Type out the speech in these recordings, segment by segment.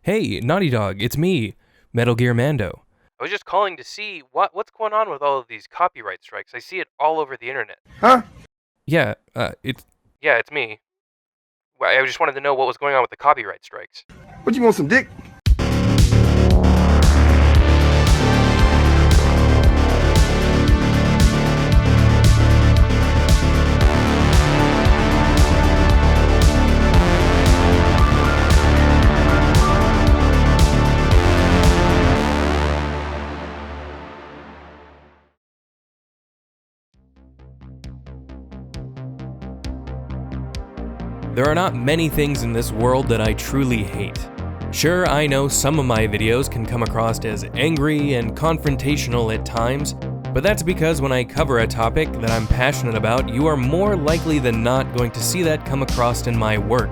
Hey, Naughty Dog, it's me, Metal Gear Mando. I was just calling to see what's going on with all of these copyright strikes. I see it all over the internet. Huh? Yeah, it's me. I just wanted to know what was going on with the copyright strikes. What, you want some dick? There are not many things in this world that I truly hate. Sure, I know some of my videos can come across as angry and confrontational at times, but that's because when I cover a topic that I'm passionate about, you are more likely than not going to see that come across in my work.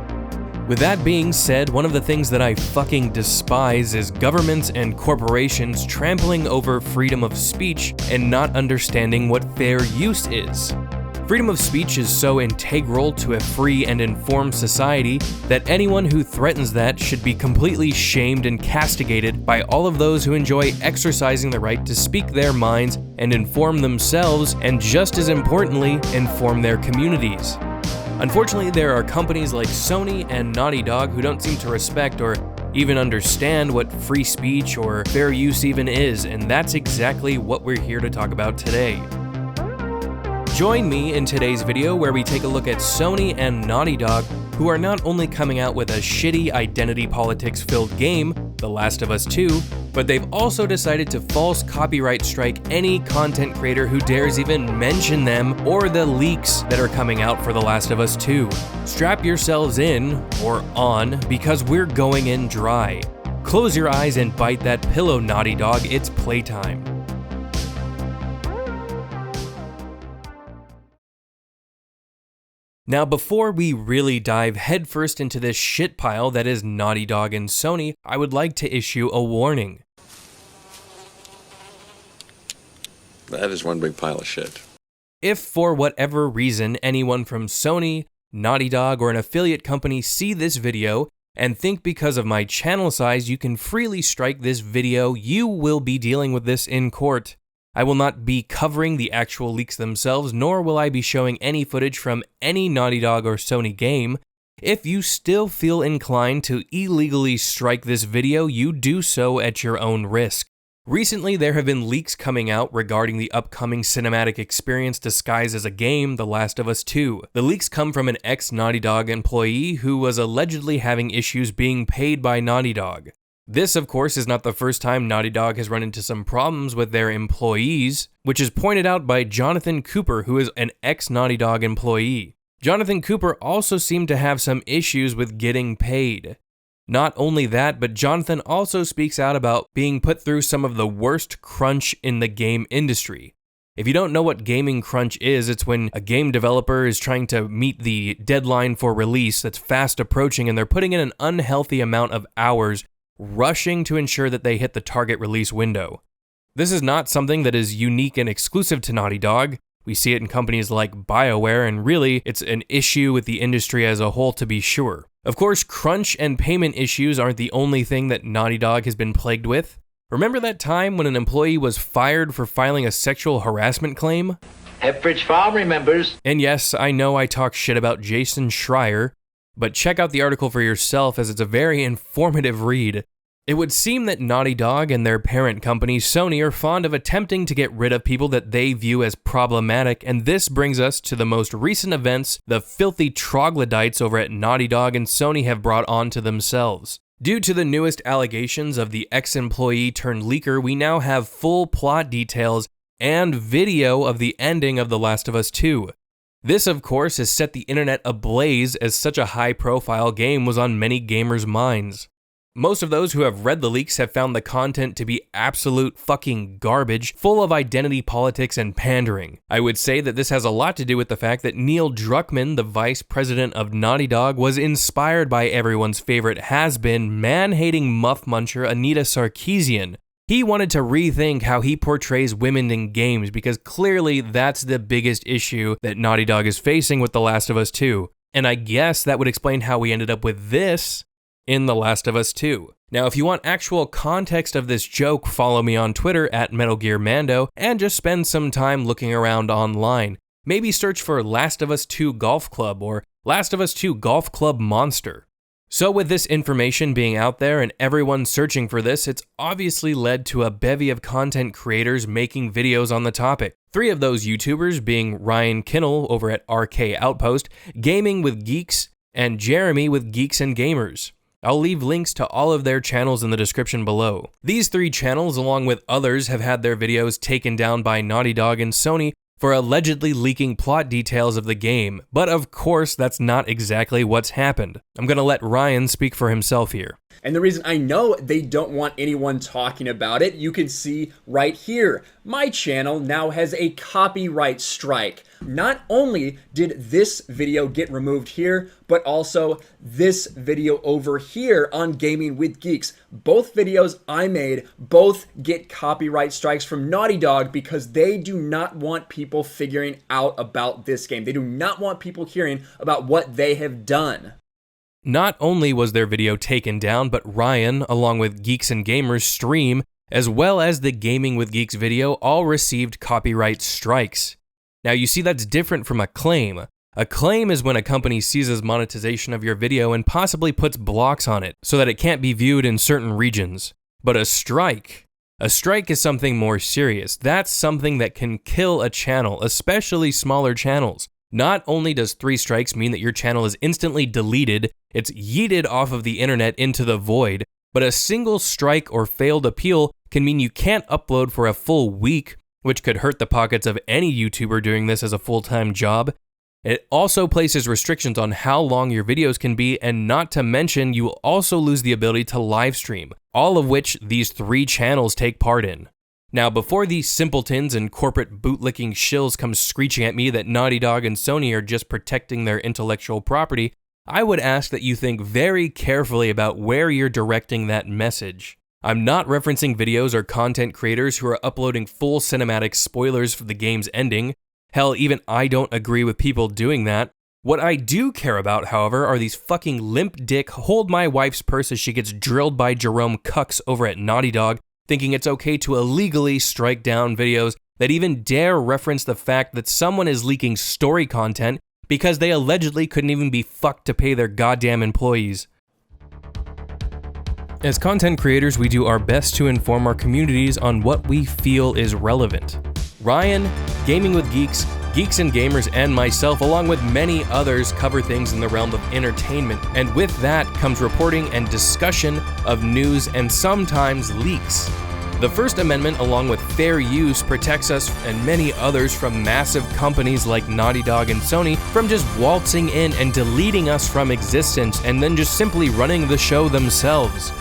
With that being said, one of the things that I fucking despise is governments and corporations trampling over freedom of speech and not understanding what fair use is. Freedom of speech is so integral to a free and informed society that anyone who threatens that should be completely shamed and castigated by all of those who enjoy exercising the right to speak their minds and inform themselves, and just as importantly, inform their communities. Unfortunately, there are companies like Sony and Naughty Dog who don't seem to respect or even understand what free speech or fair use even is, and that's exactly what we're here to talk about today. Join me in today's video where we take a look at Sony and Naughty Dog, who are not only coming out with a shitty identity politics filled game, The Last of Us 2, but they've also decided to false copyright strike any content creator who dares even mention them or the leaks that are coming out for The Last of Us 2. Strap yourselves in, or on, because we're going in dry. Close your eyes and bite that pillow, Naughty Dog, it's playtime. Now, before we really dive headfirst into this shit pile that is Naughty Dog and Sony, I would like to issue a warning. That is one big pile of shit. If for whatever reason anyone from Sony, Naughty Dog, or an affiliate company see this video and think because of my channel size you can freely strike this video, you will be dealing with this in court. I will not be covering the actual leaks themselves, nor will I be showing any footage from any Naughty Dog or Sony game. If you still feel inclined to illegally strike this video, you do so at your own risk. Recently, there have been leaks coming out regarding the upcoming cinematic experience disguised as a game, The Last of Us 2. The leaks come from an ex-Naughty Dog employee who was allegedly having issues being paid by Naughty Dog. This, of course, is not the first time Naughty Dog has run into some problems with their employees, which is pointed out by Jonathan Cooper, who is an ex-Naughty Dog employee. Jonathan Cooper also seemed to have some issues with getting paid. Not only that, but Jonathan also speaks out about being put through some of the worst crunch in the game industry. If you don't know what gaming crunch is, it's when a game developer is trying to meet the deadline for release that's fast approaching and they're putting in an unhealthy amount of hours rushing to ensure that they hit the target release window. This is not something that is unique and exclusive to Naughty Dog. We see it in companies like BioWare, and really, it's an issue with the industry as a whole, to be sure. Of course, crunch and payment issues aren't the only thing that Naughty Dog has been plagued with. Remember that time when an employee was fired for filing a sexual harassment claim? Hepbridge Farm remembers. And yes, I know I talk shit about Jason Schreier, but check out the article for yourself as it's a very informative read. It would seem that Naughty Dog and their parent company Sony are fond of attempting to get rid of people that they view as problematic, and this brings us to the most recent events the filthy troglodytes over at Naughty Dog and Sony have brought on to themselves. Due to the newest allegations of the ex-employee turned leaker, we now have full plot details and video of the ending of The Last of Us 2. This, of course, has set the internet ablaze as such a high-profile game was on many gamers' minds. Most of those who have read the leaks have found the content to be absolute fucking garbage, full of identity politics and pandering. I would say that this has a lot to do with the fact that Neil Druckmann, the vice president of Naughty Dog, was inspired by everyone's favorite has-been, man-hating muff muncher Anita Sarkeesian. He wanted to rethink how he portrays women in games because clearly that's the biggest issue that Naughty Dog is facing with The Last of Us 2. And I guess that would explain how we ended up with this in The Last of Us 2. Now, if you want actual context of this joke, follow me on Twitter at Metal Gear Mando and just spend some time looking around online. Maybe search for Last of Us 2 Golf Club or Last of Us 2 Golf Club Monster. So with this information being out there and everyone searching for this, it's obviously led to a bevy of content creators making videos on the topic. 3 of those YouTubers being Ryan Kinnell over at RK Outpost, Gaming with Geeks, and Jeremy with Geeks and Gamers. I'll leave links to all of their channels in the description below. These 3 channels, along with others, have had their videos taken down by Naughty Dog and Sony for allegedly leaking plot details of the game, but of course that's not exactly what's happened. I'm gonna let Ryan speak for himself here. And the reason I know they don't want anyone talking about it, you can see right here. My channel now has a copyright strike. Not only did this video get removed here, but also this video over here on Gaming with Geeks. Both videos I made both get copyright strikes from Naughty Dog because they do not want people figuring out about this game. They do not want people hearing about what they have done. Not only was their video taken down, but Ryan, along with Geeks and Gamers' stream, as well as the Gaming with Geeks video, all received copyright strikes. Now you see that's different from a claim. A claim is when a company seizes monetization of your video and possibly puts blocks on it, so that it can't be viewed in certain regions. But a strike is something more serious. That's something that can kill a channel, especially smaller channels. Not only does 3 strikes mean that your channel is instantly deleted, it's yeeted off of the internet into the void, but a single strike or failed appeal can mean you can't upload for a full week, which could hurt the pockets of any YouTuber doing this as a full-time job. It also places restrictions on how long your videos can be, and not to mention you will also lose the ability to live stream, all of which these 3 channels take part in. Now, before these simpletons and corporate bootlicking shills come screeching at me that Naughty Dog and Sony are just protecting their intellectual property, I would ask that you think very carefully about where you're directing that message. I'm not referencing videos or content creators who are uploading full cinematic spoilers for the game's ending. Hell, even I don't agree with people doing that. What I do care about, however, are these fucking limp dick hold my wife's purse as she gets drilled by Jerome Cucks over at Naughty Dog, thinking it's okay to illegally strike down videos that even dare reference the fact that someone is leaking story content because they allegedly couldn't even be fucked to pay their goddamn employees. As content creators, we do our best to inform our communities on what we feel is relevant. Ryan, Gaming with Geeks, Geeks and Gamers, and myself, along with many others, cover things in the realm of entertainment, and with that comes reporting and discussion of news and sometimes leaks. The First Amendment, along with fair use, protects us and many others from massive companies like Naughty Dog and Sony from just waltzing in and deleting us from existence and then just simply running the show themselves.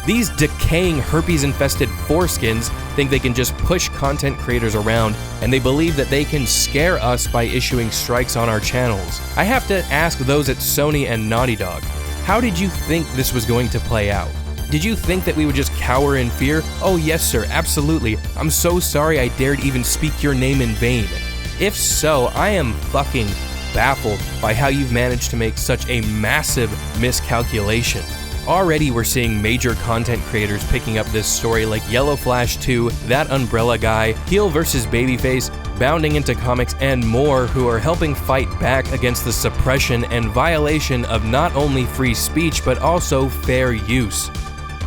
These decaying herpes-infested foreskins think they can just push content creators around, and they believe that they can scare us by issuing strikes on our channels. I have to ask those at Sony and Naughty Dog, how did you think this was going to play out? Did you think that we would just cower in fear? Oh yes sir, absolutely. I'm so sorry I dared even speak your name in vain. If so, I am fucking baffled by how you've managed to make such a massive miscalculation. Already we're seeing major content creators picking up this story like Yellow Flash 2, That Umbrella Guy, Heel vs. Babyface, Bounding Into Comics, and more who are helping fight back against the suppression and violation of not only free speech but also fair use.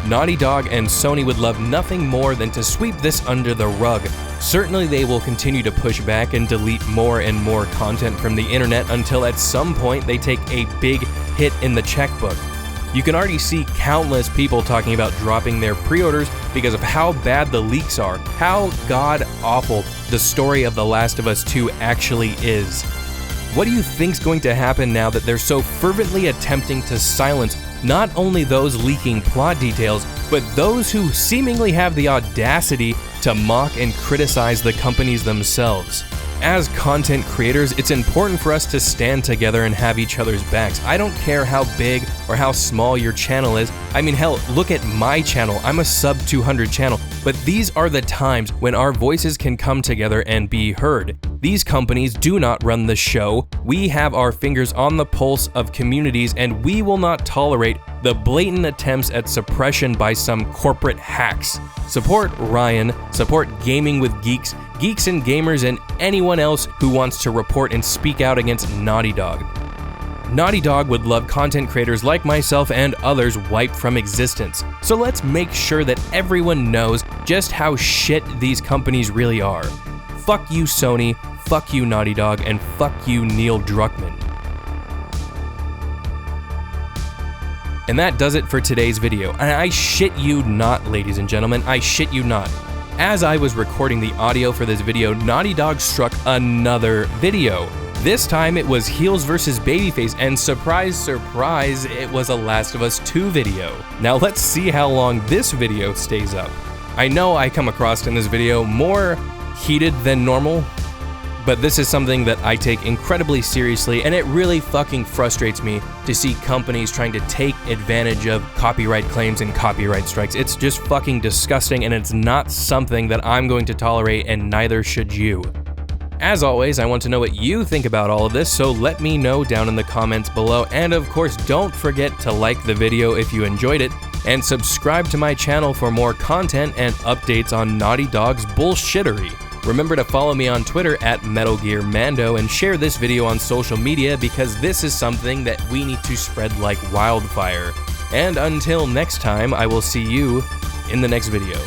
Naughty Dog and Sony would love nothing more than to sweep this under the rug. Certainly they will continue to push back and delete more and more content from the internet until at some point they take a big hit in the checkbook. You can already see countless people talking about dropping their pre-orders because of how bad the leaks are, how god-awful the story of The Last of Us 2 actually is. What do you think's going to happen now that they're so fervently attempting to silence not only those leaking plot details, but those who seemingly have the audacity to mock and criticize the companies themselves? As content creators, it's important for us to stand together and have each other's backs. I don't care how big or how small your channel is. I mean, hell, look at my channel. I'm a sub 200 channel, but these are the times when our voices can come together and be heard. These companies do not run the show. We have our fingers on the pulse of communities, and we will not tolerate the blatant attempts at suppression by some corporate hacks. Support Ryan, support Gaming with Geeks, Geeks and Gamers, and anyone else who wants to report and speak out against Naughty Dog. Naughty Dog would love content creators like myself and others wiped from existence. So let's make sure that everyone knows just how shit these companies really are. Fuck you, Sony, fuck you, Naughty Dog, and fuck you, Neil Druckmann. And that does it for today's video. And I shit you not, ladies and gentlemen, I shit you not. As I was recording the audio for this video, Naughty Dog struck another video. This time it was Heels vs Babyface, and surprise, surprise, it was a Last of Us 2 video. Now let's see how long this video stays up. I know I come across in this video more heated than normal, but this is something that I take incredibly seriously, and it really fucking frustrates me to see companies trying to take advantage of copyright claims and copyright strikes. It's just fucking disgusting, and it's not something that I'm going to tolerate, and neither should you. As always, I want to know what you think about all of this, so let me know down in the comments below, and of course, don't forget to like the video if you enjoyed it, and subscribe to my channel for more content and updates on Naughty Dog's bullshittery. Remember to follow me on Twitter at Metal Gear Mando, and share this video on social media because this is something that we need to spread like wildfire. And until next time, I will see you in the next video.